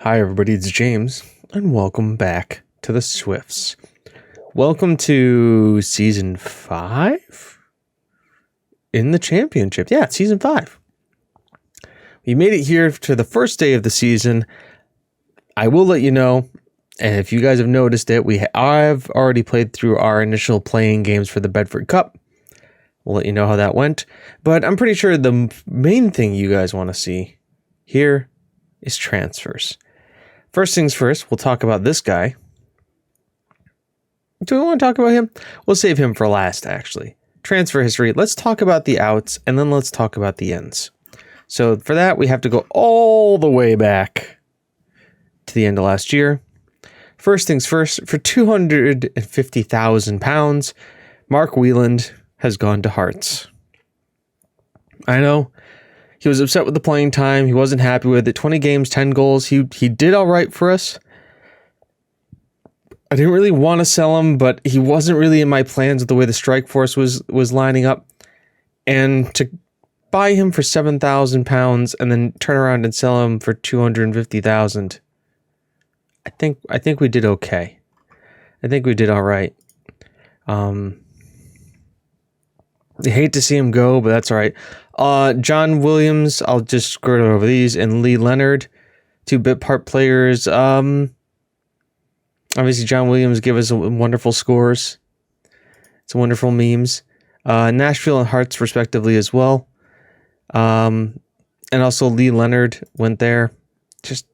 Hi everybody, it's James, and welcome back to the Swifts. Welcome to Season 5? In the Championship. Yeah, it's Season 5. We made it here to the first day of the season. I will let you know, and if you guys have noticed it, I've already played through our initial playing games for the Bedford Cup. We'll let you know how that went. But I'm pretty sure the main thing you guys want to see here is transfers. First things first, we'll talk about this guy. Do we want to talk about him? We'll save him for last, actually. Transfer history. Let's talk about the outs, and then let's talk about the ins. So for that, we have to go all the way back to the end of last year. First things first, for £250,000, Mark Wheeland has gone to Hearts. I know. He was upset with the playing time. He wasn't happy with it. 20 games, 10 goals. He did all right for us. I didn't really want to sell him, but he wasn't really in my plans with the way the strike force was lining up. And to buy him for £7,000 and then turn around and sell him for $250,000, I think we did okay. I think we did all right. I hate to see him go, but that's all right. John Williams, I'll just skirt over these, and Lee Leonard, two bit part players. Obviously, John Williams gave us wonderful scores. It's wonderful memes. Nashville and Hearts, respectively, as well. And also Lee Leonard went there. Just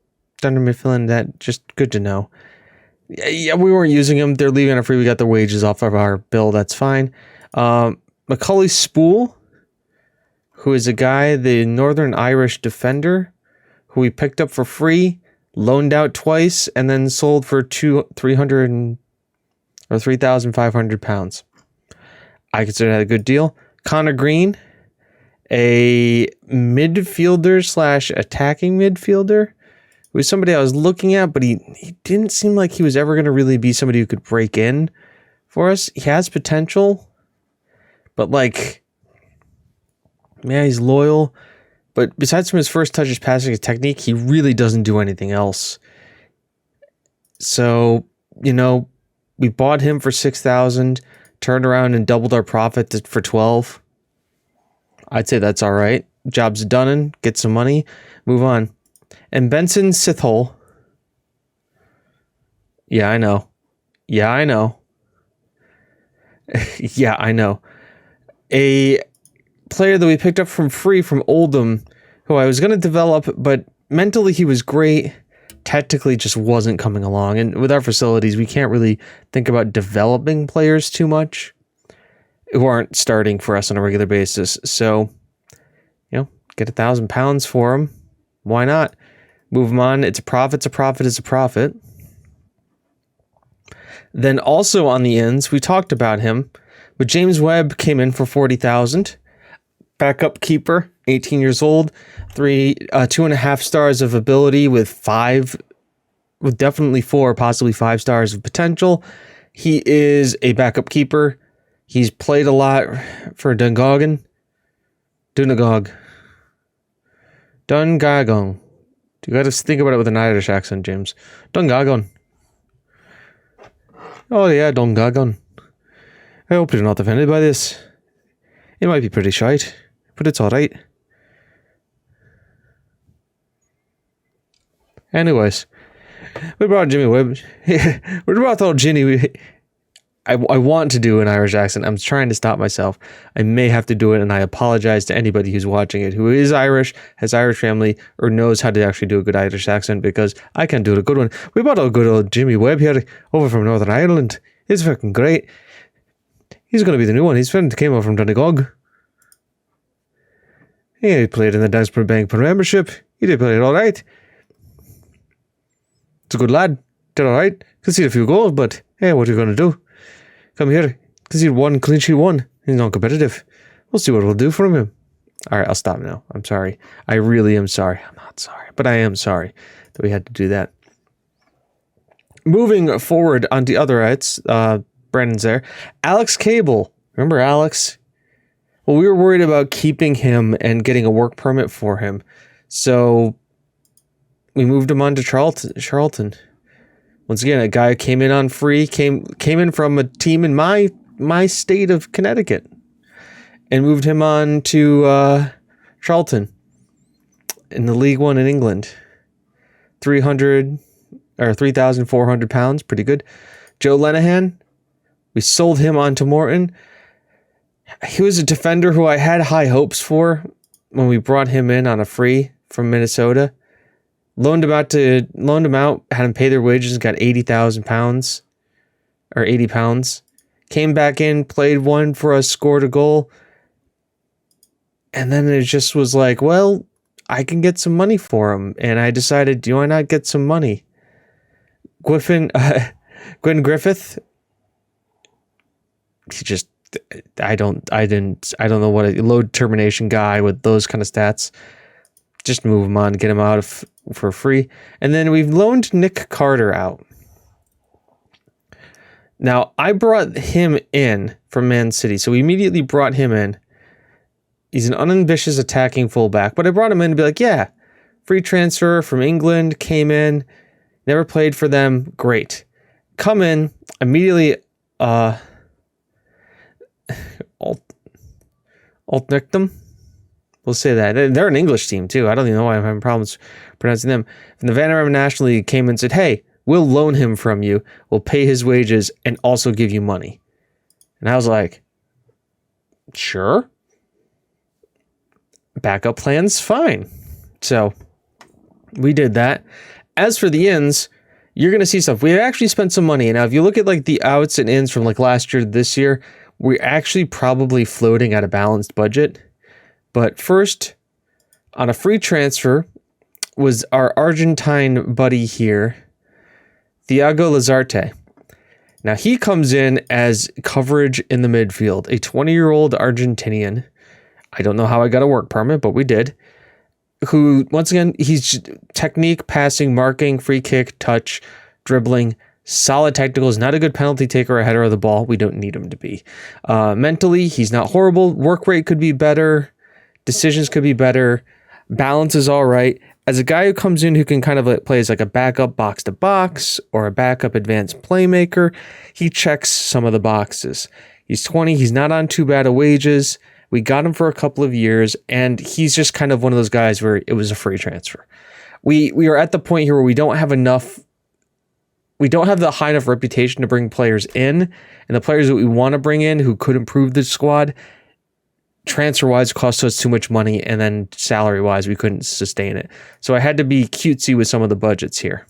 under midfield, that just good to know. Yeah, we weren't using them. They're leaving it free. We got the wages off of our bill. That's fine. Macaulay Spool, who is a guy, the Northern Irish defender, who we picked up for free, loaned out twice, and then sold for £3,500. I consider that a good deal. Connor Green, a midfielder / attacking midfielder, who was somebody I was looking at, but he didn't seem like he was ever going to really be somebody who could break in for us. He has potential, but he's loyal. But besides from his first touches, passing, his technique, he really doesn't do anything else. So, we bought him for $6,000, turned around and doubled our profit for $12,000. I'd say that's all right. Job's done and get some money, move on. And Benson Sithole. Yeah, I know. Yeah, I know. A player that we picked up from free from Oldham, who I was going to develop, but mentally he was great. Technically just wasn't coming along. And with our facilities, we can't really think about developing players too much who aren't starting for us on a regular basis. So, get £1,000 for him. Why not? Move him on. It's a profit. Then also on the ends, we talked about him, but James Webb came in for $40,000. Backup keeper, 18 years old, 2.5 stars of ability with definitely 4, possibly 5 stars of potential. He is a backup keeper. He's played a lot for Dungagon. You got to think about it with an Irish accent, James. Dungagon. Oh yeah, Dungagon. I hope you're not offended by this. It might be pretty shite, but it's alright. Anyways, we brought Jimmy Webb. We brought old Ginny. I want to do an Irish accent. I'm trying to stop myself. I may have to do it, and I apologize to anybody who's watching it who is Irish, has Irish family, or knows how to actually do a good Irish accent, because I can't do a good one. We brought a good old Jimmy Webb here over from Northern Ireland. He's fucking great. He's going to be the new one. His friend came over from Donegal. Yeah, he played in the Dagsburg Bank Premiership. He did play it all right. It's a good lad. Did all right. Conceded a few goals, but hey, what are you going to do? Come here. Conceded one, clean sheet one. He's not competitive. We'll see what we'll do from him. All right, I'll stop now. I'm sorry. I really am sorry. I'm not sorry, but I am sorry that we had to do that. Moving forward on the other rights, Brandon's there. Alex Cable. Remember Alex? Well, we were worried about keeping him and getting a work permit for him. So we moved him on to Charlton. Once again, a guy came in on free, came in from a team in my state of Connecticut, and moved him on to Charlton in the League One in England. 3,400 pounds, pretty good. Joe Lenahan, we sold him on to Morton. He was a defender who I had high hopes for when we brought him in on a free from Minnesota. Loaned him out, had him pay their wages, and got 80,000 pounds or 80 pounds. Came back in, played one for us, scored a goal. And then it just was like, well, I can get some money for him. And I decided, do I not get some money? Gwen Griffith, he just, I don't know what a low termination guy with those kind of stats. Just move him on, get him out for free. And then we've loaned Nick Carter out. Now, I brought him in from Man City, so we immediately brought him in. He's an unambitious attacking fullback, but I brought him in to be like, yeah, free transfer from England, came in, never played for them, great. Come in, immediately, Altnickdom? We'll say that. They're an English team, too. I don't even know why I'm having problems pronouncing them. And the Vanderbilt National League came in and said, hey, we'll loan him from you, we'll pay his wages, and also give you money. And I was like, sure. Backup plan's fine. So we did that. As for the ins, you're going to see stuff. We actually spent some money. Now, if you look at like the outs and ins from like last year to this year, we're actually probably floating at a balanced budget. But first, on a free transfer, was our Argentine buddy here, Thiago Lazarte. Now, he comes in as coverage in the midfield, a 20-year-old Argentinian. I don't know how I got a work permit, but we did. Who, once again, he's technique, passing, marking, free kick, touch, dribbling, solid technicals, not a good penalty taker or header of the ball. We don't need him to be. Mentally, he's not horrible. Work rate could be better. Decisions could be better. Balance is all right. As a guy who comes in who can kind of play as like a backup box to box or a backup advanced playmaker, he checks some of the boxes. He's 20. He's not on too bad of wages. We got him for a couple of years, and he's just kind of one of those guys where it was a free transfer. We are at the point here where we don't have the high enough reputation to bring players in, and the players that we want to bring in who could improve the squad, transfer-wise, cost us too much money, and then salary-wise, we couldn't sustain it. So I had to be cutesy with some of the budgets here.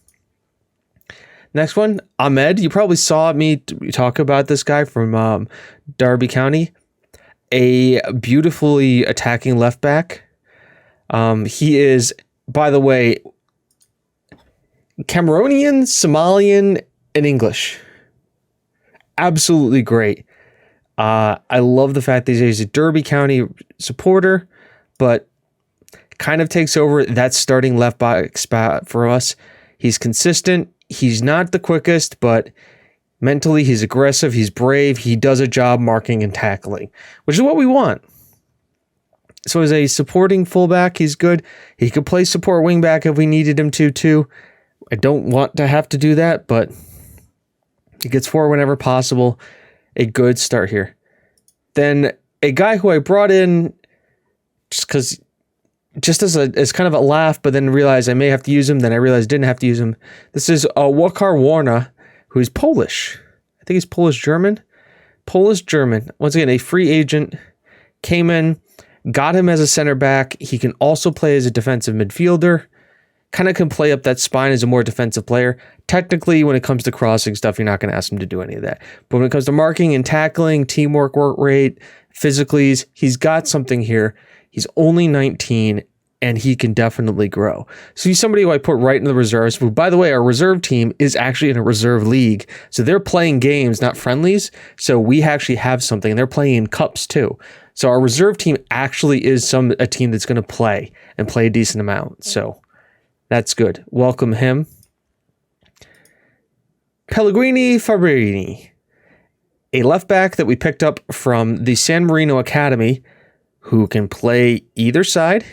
Next one, Ahmed. You probably saw me talk about this guy from Derby County. A beautifully attacking left back. He is, by the way, Cameroonian, Somalian, and English. Absolutely great. I love the fact that he's a Derby County supporter, but kind of takes over that starting left back spot for us. He's consistent. He's not the quickest, but mentally he's aggressive. He's brave. He does a job marking and tackling, which is what we want. So as a supporting fullback, he's good. He could play support wingback if we needed him to, too. I don't want to have to do that, but he gets forward whenever possible. A good start here. Then a guy who I brought in just as kind of a laugh, but then realized I may have to use him. Then I realized I didn't have to use him. This is Wakar Warna, who is Polish. I think he's Polish-German. Polish-German. Once again, a free agent. Came in, got him as a center back. He can also play as a defensive midfielder. Kind of can play up that spine as a more defensive player. Technically, when it comes to crossing stuff, you're not going to ask him to do any of that. But when it comes to marking and tackling, teamwork, work rate, physically, he's got something here. He's only 19, and he can definitely grow. So he's somebody who I put right in the reserves. Who, by the way, our reserve team is actually in a reserve league. So they're playing games, not friendlies. So we actually have something. And they're playing in cups, too. So our reserve team actually is a team that's going to play and play a decent amount. So that's good. Welcome him. Pellegrini Fabrini, a left back that we picked up from the San Marino Academy, who can play either side.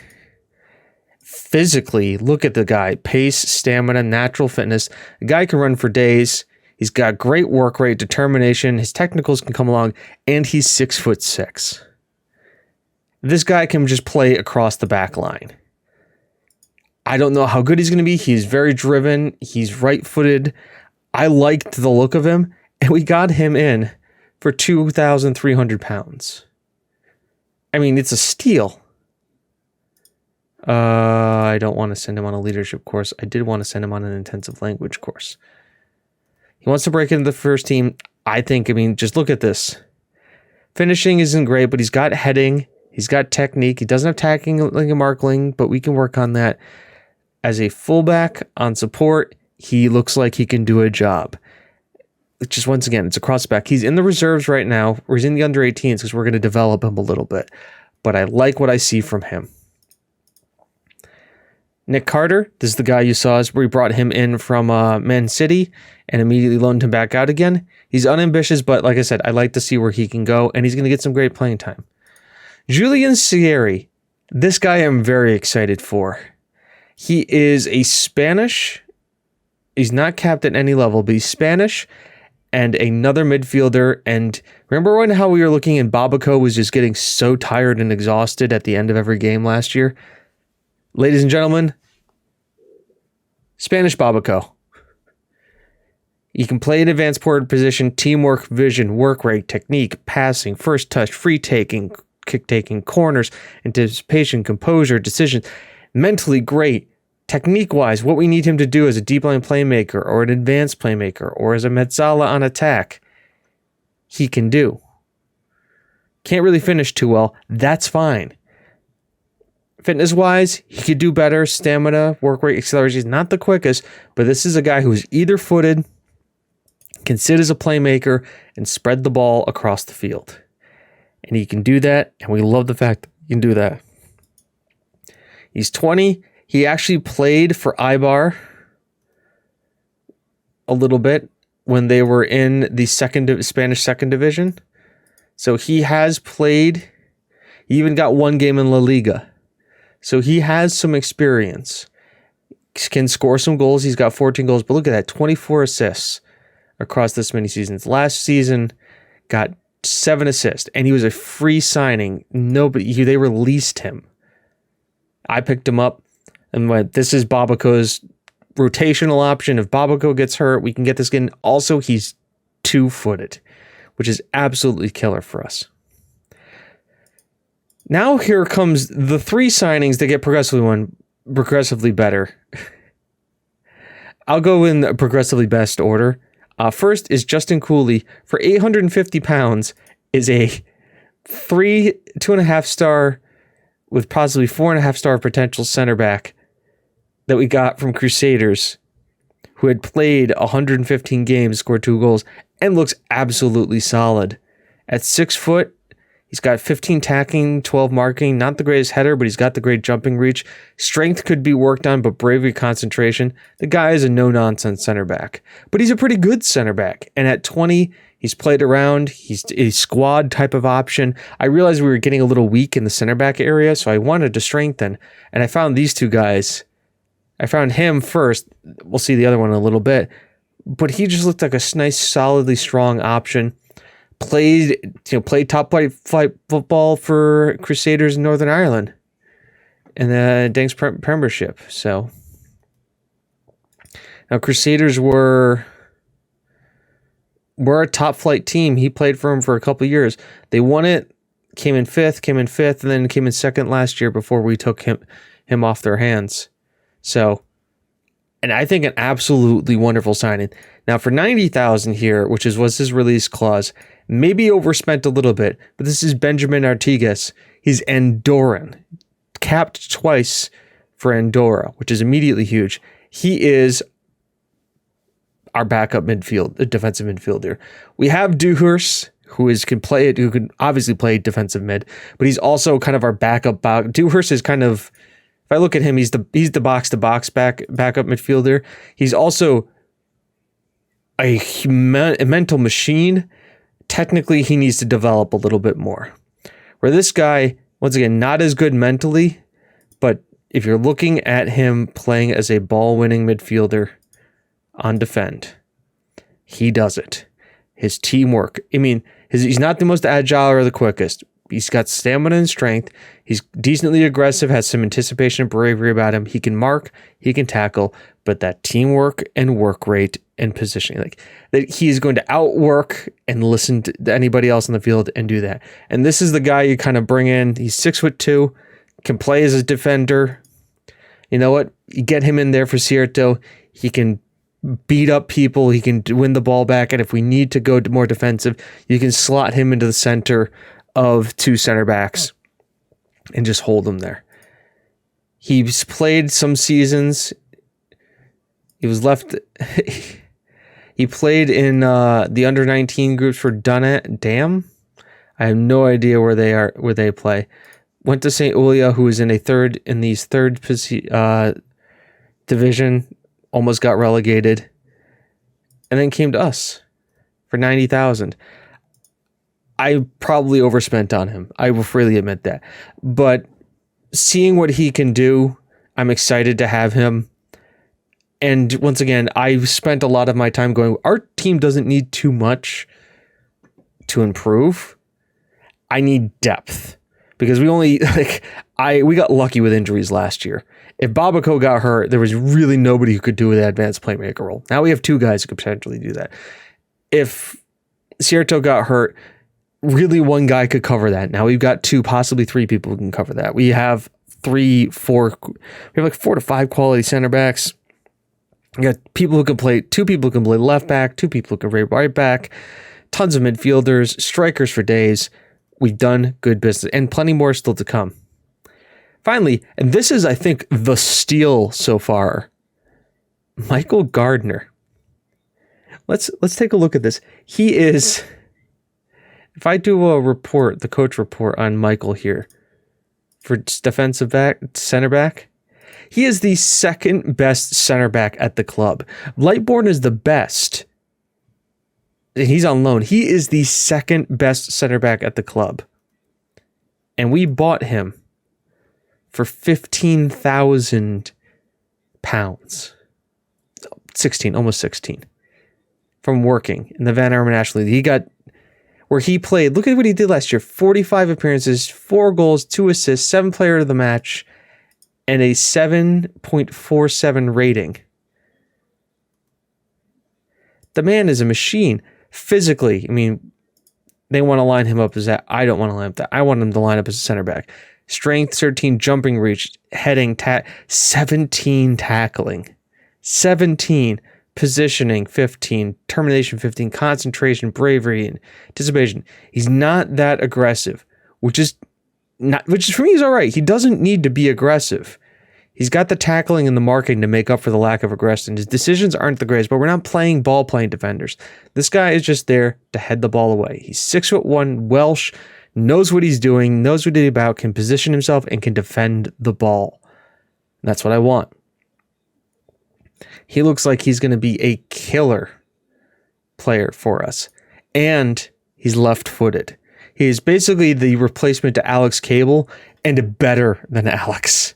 physically, look at the guy. Pace, stamina, natural fitness. The guy can run for days. He's got great work rate, determination. His technicals can come along, and he's 6'6". This guy can just play across the back line. I don't know how good he's going to be. He's very driven. He's right-footed. I liked the look of him, and we got him in for 2,300 pounds. I mean, it's a steal. I don't want to send him on a leadership course. I did want to send him on an intensive language course. He wants to break into the first team. I mean, just look at this. Finishing isn't great, but he's got heading. He's got technique. He doesn't have tackling like a Markling, but we can work on that. As a fullback on support, he looks like he can do a job. Just once again, it's a crossback. He's in the reserves right now, or he's in the under 18s because we're going to develop him a little bit. But I like what I see from him. Nick Carter, this is the guy you saw as we brought him in from Man City and immediately loaned him back out again. He's unambitious, but like I said, I like to see where he can go, and he's going to get some great playing time. Julian Sierri, this guy I'm very excited for. He is a Spanish. He's not capped at any level, but he's Spanish and another midfielder. And remember how we were looking and Babaco was just getting so tired and exhausted at the end of every game last year? Ladies and gentlemen, Spanish Babaco. You can play an advanced forward position, teamwork, vision, work rate, technique, passing, first touch, free taking, kick taking, corners, anticipation, composure, decision. Mentally great. Technique-wise, what we need him to do as a deep line playmaker or an advanced playmaker or as a mezzala on attack, he can do. Can't really finish too well. That's fine. Fitness-wise, he could do better. Stamina, work rate, acceleration. He's not the quickest, but this is a guy who's either footed, can sit as a playmaker, and spread the ball across the field. And he can do that, and we love the fact that he can do that. He's 20. He actually played for Eibar a little bit when they were in the Spanish second division. So he has played. He even got one game in La Liga. So he has some experience. Can score some goals. He's got 14 goals. But look at that, 24 assists across this many seasons. Last season, got 7 assists. And he was a free signing. They released him. I picked him up and went, this is Babaco's rotational option. If Babaco gets hurt, we can get this again. Also, he's 2-footed, which is absolutely killer for us. Now here comes the 3 signings that get progressively better. I'll go in the progressively best order. First is Justin Cooley for 850 pounds is a 2.5 star with possibly 4.5 star potential center back that we got from Crusaders, who had played 115 games, scored 2 goals, and looks absolutely solid. At 6 foot, he's got 15 tackling, 12 marking, not the greatest header, but he's got the great jumping reach. Strength could be worked on, but bravery, concentration. The guy is a no-nonsense center back, but he's a pretty good center back. And at 20, he's played around. He's a squad type of option. I realized we were getting a little weak in the center back area, so I wanted to strengthen. And I found these 2 guys. I found him first. We'll see the other one in a little bit. But he just looked like a nice, solidly strong option. Played top flight football for Crusaders in Northern Ireland in the Danks Premiership. So now Crusaders were a top flight team. He played for them for a couple of years. They won it, came in fifth, and then came in second last year before we took him off their hands. So, and I think an absolutely wonderful signing. Now for 90,000 here, which was his release clause, maybe overspent a little bit, but this is Benjamin Artigas. He's Andorran, capped twice for Andorra, which is immediately huge. He is our backup defensive midfielder. We have Dewhurst, who can obviously play defensive mid, but he's also kind of our backup. Dewhurst is kind of, if I look at him, he's the box to box backup midfielder. He's also a mental machine. Technically, he needs to develop a little bit more. Where this guy, once again, not as good mentally, but if you're looking at him playing as a ball-winning midfielder on defend, he does it. His teamwork. I mean, he's not the most agile or the quickest. He's got stamina and strength. He's decently aggressive, has some anticipation and bravery about him. He can mark, he can tackle, but that teamwork and work rate and positioning, like that, he's going to outwork and listen to anybody else on the field and do that. And this is the guy you kind of bring in. He's 6'2", can play as a defender. You know what? You get him in there for Cierto. He can beat up people. He can win the ball back. And if we need to go more defensive, you can slot him into the center of 2 center backs and just hold him there. He's played some seasons. He was left. He played in the under-19 groups for Dam. I have no idea where they play. Went to St. Ulia, who was in third division, almost got relegated, and then came to us for $90,000. I probably overspent on him. I will freely admit that. But seeing what he can do, I'm excited to have him. And once again, I've spent a lot of my time going, our team doesn't need too much to improve. I need depth. Because we only, we got lucky with injuries last year. If Babako got hurt, there was really nobody who could do the advanced playmaker role. Now we have 2 guys who could potentially do that. If Cierto got hurt, really one guy could cover that. Now we've got 2, possibly 3 people who can cover that. We have 4 to 5 quality center backs. We got people who can play, 2 people who can play left back, 2 people who can play right back, tons of midfielders, strikers for days. We've done good business, and plenty more still to come. Finally, and this is, I think, the steal so far, Michael Gardner. Let's take a look at this. He is, if I do a report, the coach report on Michael here for defensive back, center back, he is the 2nd best center back at the club. Lightbourne is the best. He's on loan. He is the 2nd best center back at the club. And we bought him for £15,000. 16, almost 16. From working in the Van Armen National League. He got, where he played, look at what he did last year. 45 appearances, 4 goals, 2 assists, 7 player of the match, and a 7.47 rating. The man is a machine. Physically, I mean, they want to line him up as that. I don't want to line up that. I want him to line up as a center back. Strength 13, jumping reach, heading, 17 tackling, 17 positioning, 15 termination, 15 concentration, bravery, and anticipation. He's not that aggressive, which is for me is all right. He doesn't need to be aggressive. He's got the tackling and the marking to make up for the lack of aggression. His decisions aren't the greatest, but we're not playing ball-playing defenders. This guy is just there to head the ball away. He's 6'1", Welsh, knows what he's doing, knows what he's about, can position himself, and can defend the ball. And that's what I want. He looks like he's going to be a killer player for us. And he's left-footed. He's basically the replacement to Alex Cable and better than Alex.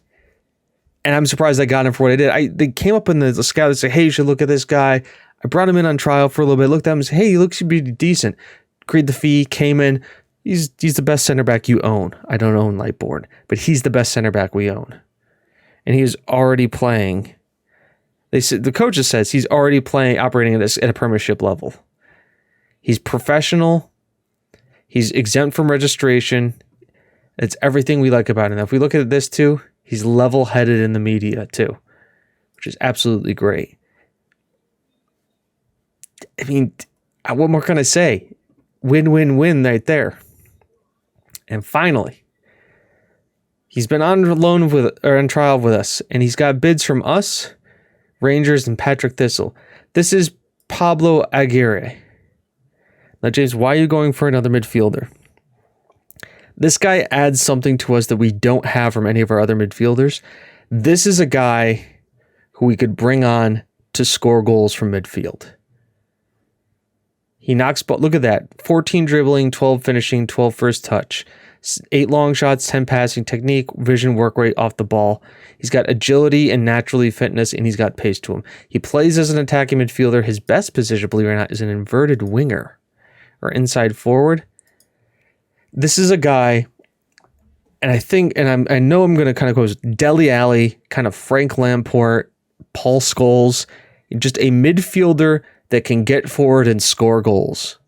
And I'm surprised I got him for what I did. They came up in the scout and said, hey, you should look at this guy. I brought him in on trial for a little bit, looked at him and said, hey, he looks to be decent. Agreed the fee, came in. He's the best center back you own. I don't own Lightbourne, but he's the best center back we own. And he is already playing. They said the coach says he's already operating at a premiership level. He's professional. He's exempt from registration. It's everything we like about him. Now, if we look at this too, he's level-headed in the media too, which is absolutely great. I mean, what more can I say? Win-win-win right there. And finally, he's been on loan on trial with us, and he's got bids from us, Rangers, and Patrick Thistle. This is Pablo Aguirre. Now, James, why are you going for another midfielder? This guy adds something to us that we don't have from any of our other midfielders. This is a guy who we could bring on to score goals from midfield. He knocks, but look at that. 14 dribbling, 12 finishing, 12 first touch. 8 long shots, 10 passing technique, vision, work rate off the ball. He's got agility and naturally fitness, and he's got pace to him. He plays as an attacking midfielder. His best position, believe it or not, is an inverted winger or inside forward. This is a guy, and I know I'm going to kind of go Dele Alli, kind of Frank Lamport, Paul Scholes, just a midfielder that can get forward and score goals.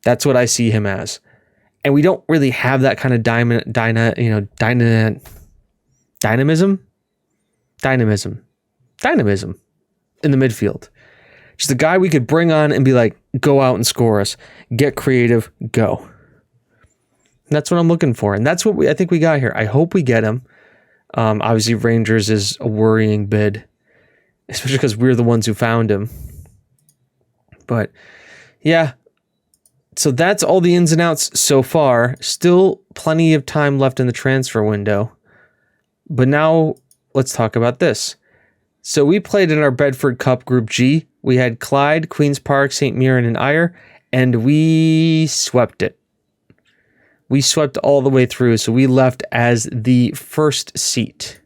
That's what I see him as. And we don't really have that kind of dynamism in the midfield. Just a guy we could bring on and be like, go out and score us, get creative, go. That's what I'm looking for. And that's what I think we got here. I hope we get him. Obviously Rangers is a worrying bid, especially because we're the ones who found him. But yeah, so that's all the ins and outs so far. Still plenty of time left in the transfer window. But now let's talk about this. So we played in our Bedford Cup Group G. We had Clyde, Queen's Park, St. Mirren, and Ayr, and we swept it. We swept all the way through, so we left as the first seat.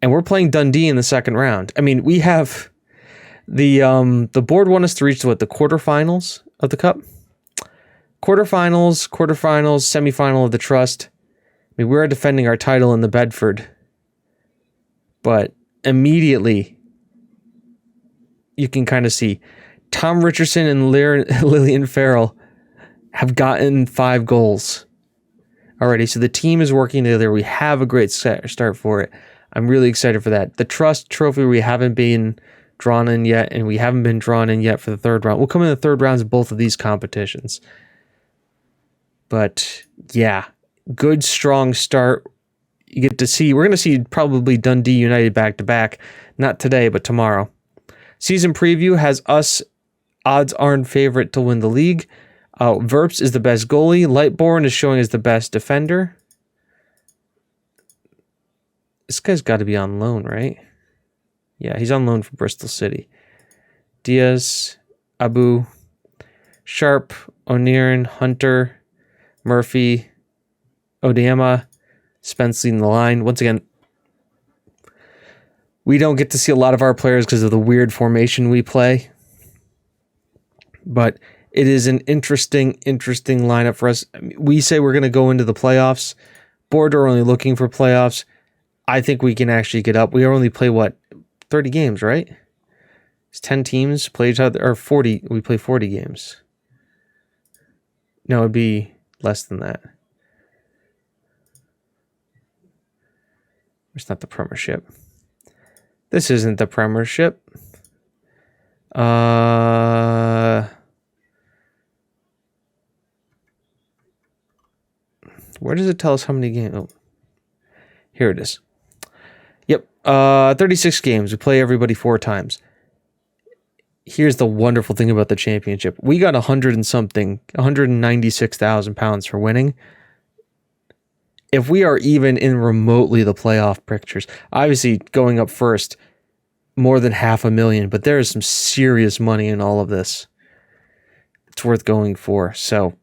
And we're playing Dundee in the second round. I mean, we have the board want us to reach the quarterfinals of the cup? Quarterfinals, semifinal of the Trust. I mean, we're defending our title in the Bedford. But immediately, you can kind of see Tom Richardson and Lillian Farrell have gotten 5 goals already. So the team is working together. We have a great start for it. I'm really excited for that. The Trust Trophy, we haven't been drawn in yet, and we haven't been drawn in yet for the third round. We'll come in the third rounds of both of these competitions. But yeah, good, strong start. You get to see, we're going to see probably Dundee United back-to-back. Not today, but tomorrow. Season preview has us odds-on favorite to win the league. Verps is the best goalie. Lightborn is showing as the best defender. This guy's got to be on loan, right? Yeah, he's on loan from Bristol City. Diaz, Abu, Sharp, O'Nearan, Hunter, Murphy, Odeyama, Spence leading the line. Once again, we don't get to see a lot of our players because of the weird formation we play. But it is an interesting lineup for us. I mean, we say we're going to go into the playoffs. Board are only looking for playoffs. I think we can actually get up. We only play, 30 games, right? It's 10 teams play each other, or 40. We play 40 games. No, it'd be less than that. It's not the Premiership. This isn't the Premiership. Where does it tell us how many games? Oh, here it is. Yep. 36 games. We play everybody 4 times. Here's the wonderful thing about the championship. We got 196,000 pounds for winning. If we are even in remotely the playoff pictures, obviously going up first, more than $500,000, but there is some serious money in all of this. It's worth going for. So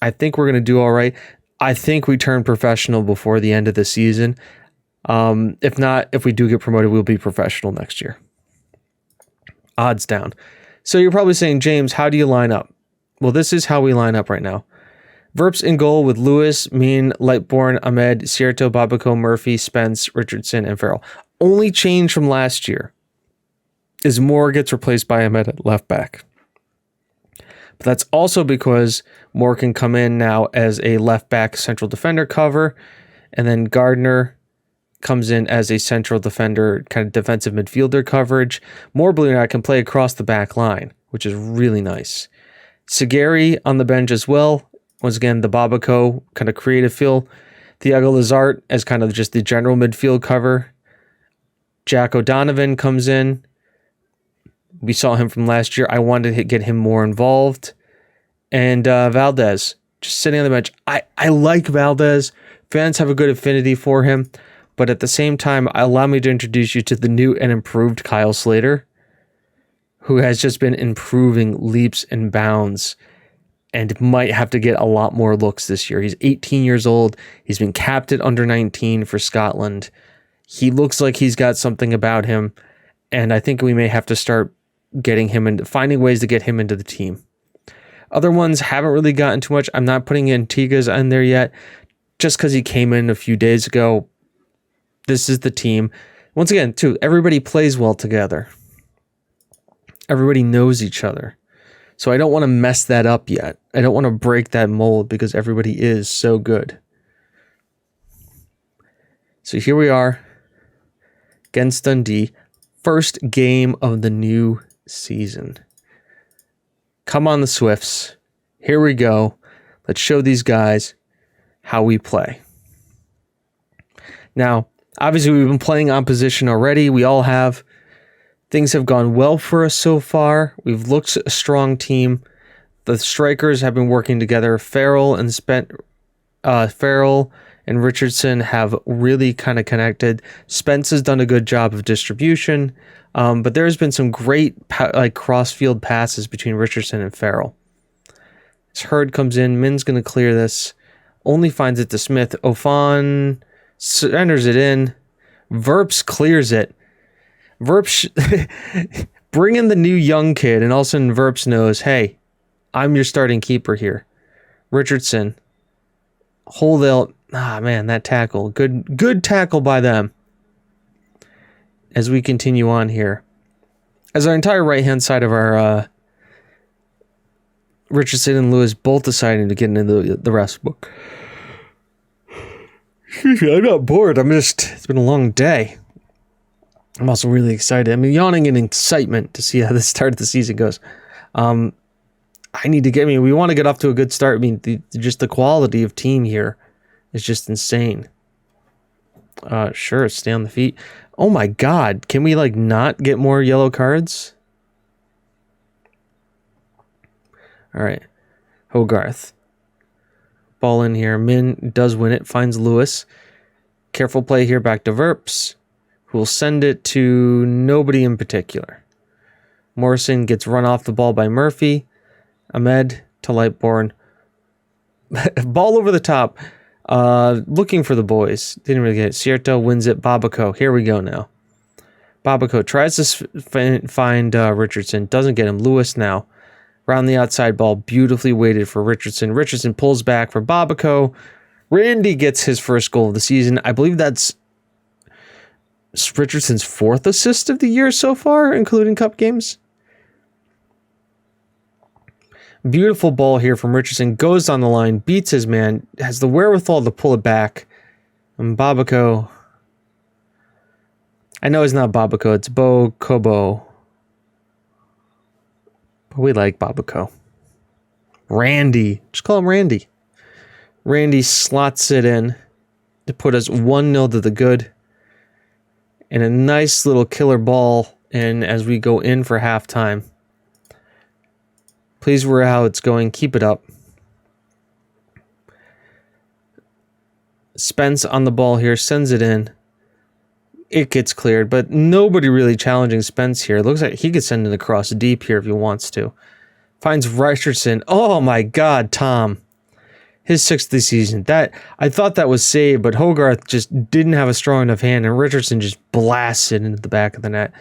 I think we're going to do all right. I think we turn professional before the end of the season. If not, if we do get promoted, we'll be professional next year. Odds down. So you're probably saying, James, how do you line up? Well, this is how we line up right now. Verps in goal with Lewis, Mean, Lightborn, Ahmed, Cierto, Babico, Murphy, Spence, Richardson, and Farrell. Only change from last year is Moore gets replaced by Ahmed at left back. But that's also because Moore can come in now as a left back central defender cover, and then Gardner comes in as a central defender, kind of defensive midfielder coverage. Moore, believe it or not, can play across the back line, which is really nice. Segeri on the bench as well. Once again, the Babico kind of creative feel. Thiago Lazart as kind of just the general midfield cover. Jack O'Donovan comes in. We saw him from last year. I wanted to get him more involved. And Valdez, just sitting on the bench. I like Valdez. Fans have a good affinity for him. But at the same time, allow me to introduce you to the new and improved Kyle Slater, who has just been improving leaps and bounds. and might have to get a lot more looks this year. He's 18 years old. He's been capped at under 19 for Scotland. He looks like he's got something about him, and I think we may have to start getting him into finding ways to get him into the team. Other ones haven't really gotten too much. I'm not putting Antigas in there yet, just because he came in a few days ago. This is the team. Once again, too, everybody plays well together. Everybody knows each other. So I don't want to mess that up yet. I don't want to break that mold because everybody is so good. So here we are against Dundee. First game of the new season. Come on, the Swifts. Here we go. Let's show these guys how we play. Now, obviously, we've been playing opposition already. We all have. Things have gone well for us so far. We've looked a strong team. The strikers have been working together. Farrell and Richardson have really kind of connected. Spence has done a good job of distribution, but there's been some great cross-field passes between Richardson and Farrell. As Hurd comes in, Min's going to clear this. Only finds it to Smith. Ofan centers it in. Verps clears it. Verps bring in the new young kid, and all of a sudden Verps knows, hey, I'm your starting keeper here. Richardson, hold out. Ah, man, that tackle. Good tackle by them. As we continue on here. As our entire right-hand side of our Richardson and Lewis both deciding to get into the rest book. Excuse me, I'm not bored. It's been a long day. I'm also really excited. I'm yawning in excitement to see how the start of the season goes. We want to get off to a good start. I mean, just the quality of team here is just insane. Sure, stay on the feet. Oh my God, can we not get more yellow cards? All right, Hogarth. Ball in here. Min does win it, finds Lewis. Careful play here back to Verps, who will send it to nobody in particular. Morrison gets run off the ball by Murphy. Ahmed to Lightbourne. Ball over the top. Looking for the boys. Didn't really get it. Cierto wins it. Babaco. Here we go now. Babaco tries to find Richardson. Doesn't get him. Lewis now. Round the outside ball. Beautifully weighted for Richardson. Richardson pulls back for Babaco. Randy gets his first goal of the season. I believe that's Richardson's fourth assist of the year so far, including cup games. Beautiful ball here from Richardson. Goes on the line, beats his man, has the wherewithal to pull it back. And Babaco. I know it's not Babaco, it's Bo Kobo. But we like Babaco. Randy. Just call him Randy. Randy slots it in to put us 1-0 to the good. And a nice little killer ball in as we go in for halftime. Pleased with how it's going. Keep it up. Spence on the ball here. Sends it in. It gets cleared, but nobody really challenging Spence here. It looks like he could send it across deep here if he wants to. Finds Richardson. Oh my God, Tom. His sixth of the season. I thought that was saved, but Hogarth just didn't have a strong enough hand, and Richardson just blasted into the back of the net.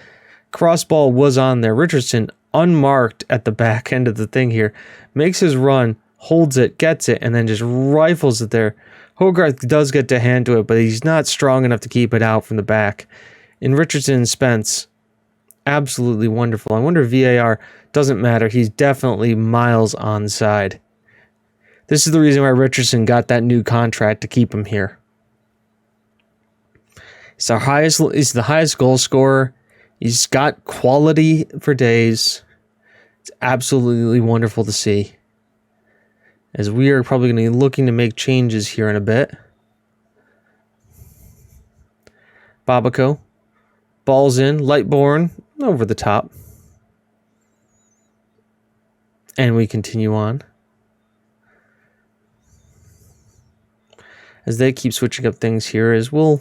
Crossball was on there. Richardson, unmarked at the back end of the thing here, makes his run, holds it, gets it, and then just rifles it there. Hogarth does get to hand to it, but he's not strong enough to keep it out from the back. And Richardson and Spence, absolutely wonderful. I wonder if VAR doesn't matter. He's definitely miles onside. This is the reason why Richardson got that new contract, to keep him here. He's the highest goal scorer. He's got quality for days. It's absolutely wonderful to see. As we are probably going to be looking to make changes here in a bit. Babaco. Ball's in. Lightbourne over the top. And we continue on. As they keep switching up things here, as we'll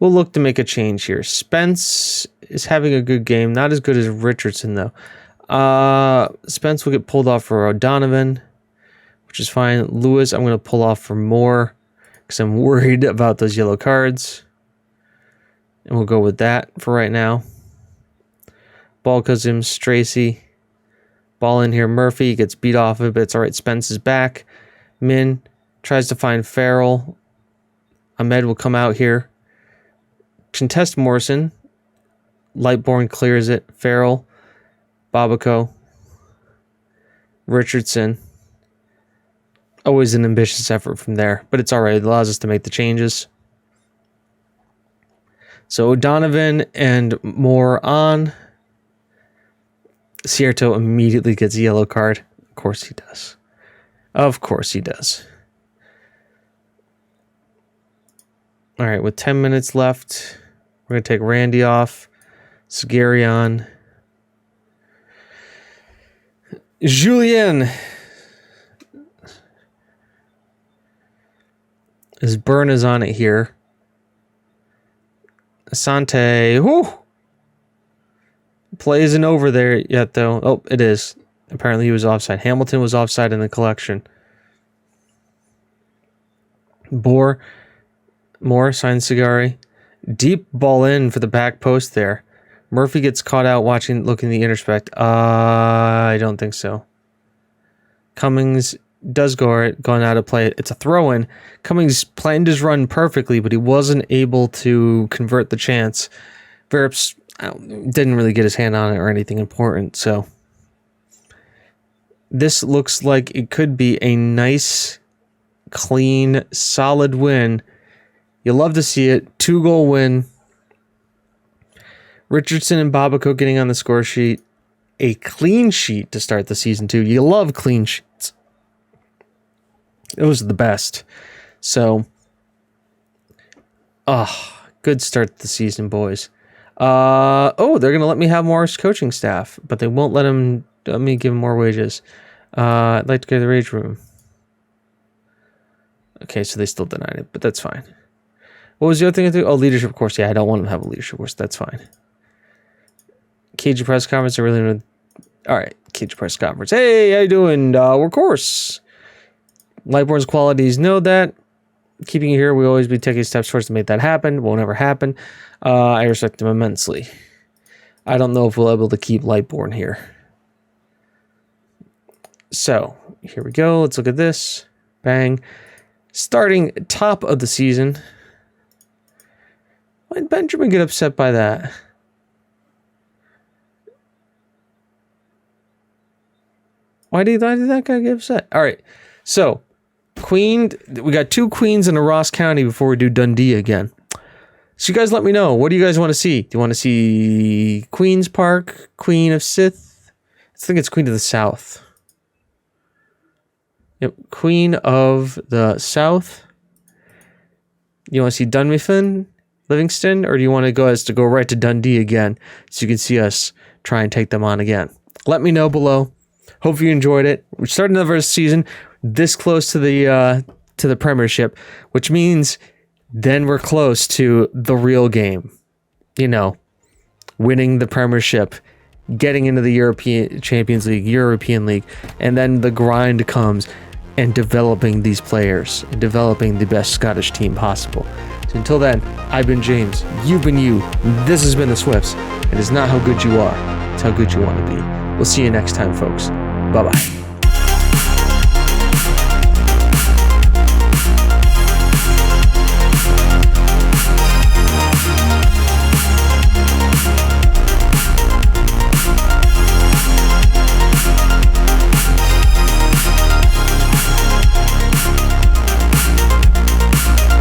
look to make a change here. Spence is having a good game. Not as good as Richardson, though. Spence will get pulled off for O'Donovan. which is fine. Lewis, I'm going to pull off for more because I'm worried about those yellow cards. And we'll go with that for right now. Ball goes in, Stracy. Ball in here, Murphy gets beat off of it, but it's all right. Spence is back. Min tries to find Farrell. Ahmed will come out here. Contest Morrison. Lightborn clears it. Farrell. Babico. Richardson. Always an ambitious effort from there, but it's all right. It allows us to make the changes. So O'Donovan and Moore on. Cierto immediately gets a yellow card. Of course he does. Of course he does. All right, with 10 minutes left, we're going to take Randy off. Sagari on. Julien. His burn is on it here. Asante. Whoo! Play isn't over there yet, though. Oh, it is. Apparently he was offside. Hamilton was offside in the collection. Moore signs Sagari. Deep ball in for the back post there. Murphy gets caught out looking the intercept. I don't think so. Cummings does gone out of play. It's a throw-in. Cummings planned his run perfectly, but he wasn't able to convert the chance. Verrips didn't really get his hand on it or anything important, so this looks like it could be a nice, clean, solid win. You'll love to see it. 2-goal win. Richardson and Babico getting on the score sheet. A clean sheet to start the season, too. You love clean sheets. Those are the best. So, good start to the season, boys. They're going to let me have more coaching staff, but they won't let me give them more wages. I'd like to go to the rage room. Okay, so they still denied it, but that's fine. What was the other thing I do? Oh, leadership course. Yeah, I don't want them to have a leadership course. That's fine. KG press conference. All right, KG press conference. Hey, how you doing? Workhorse. Lightborn's qualities know that. Keeping you here, we always be taking steps towards to make that happen. Won't ever happen. I respect him immensely. I don't know if we'll be able to keep Lightborn here. So, here we go. Let's look at this. Bang. Starting top of the season. Why did Benjamin get upset by that? Why did that guy get upset? All right. So, we got 2 queens in a Ross County before we do Dundee again. So you guys let me know. What do you guys want to see? Do you want to see Queen's Park, Queen of Sith? I think it's Queen of the South. Yep, Queen of the South. You want to see Dunmifin, Livingston, or do you want to go right to Dundee again so you can see us try and take them on again? Let me know below. Hope you enjoyed it. We started another season this close to the Premiership, which means then we're close to the real game. You know, winning the Premiership, getting into the European Champions League, European League, and then the grind comes and developing these players and developing the best Scottish team possible. So until then, I've been James, you've been you, this has been the Swifts. It is not how good you are, it's how good you want to be. We'll see you next time, folks. Bye-bye.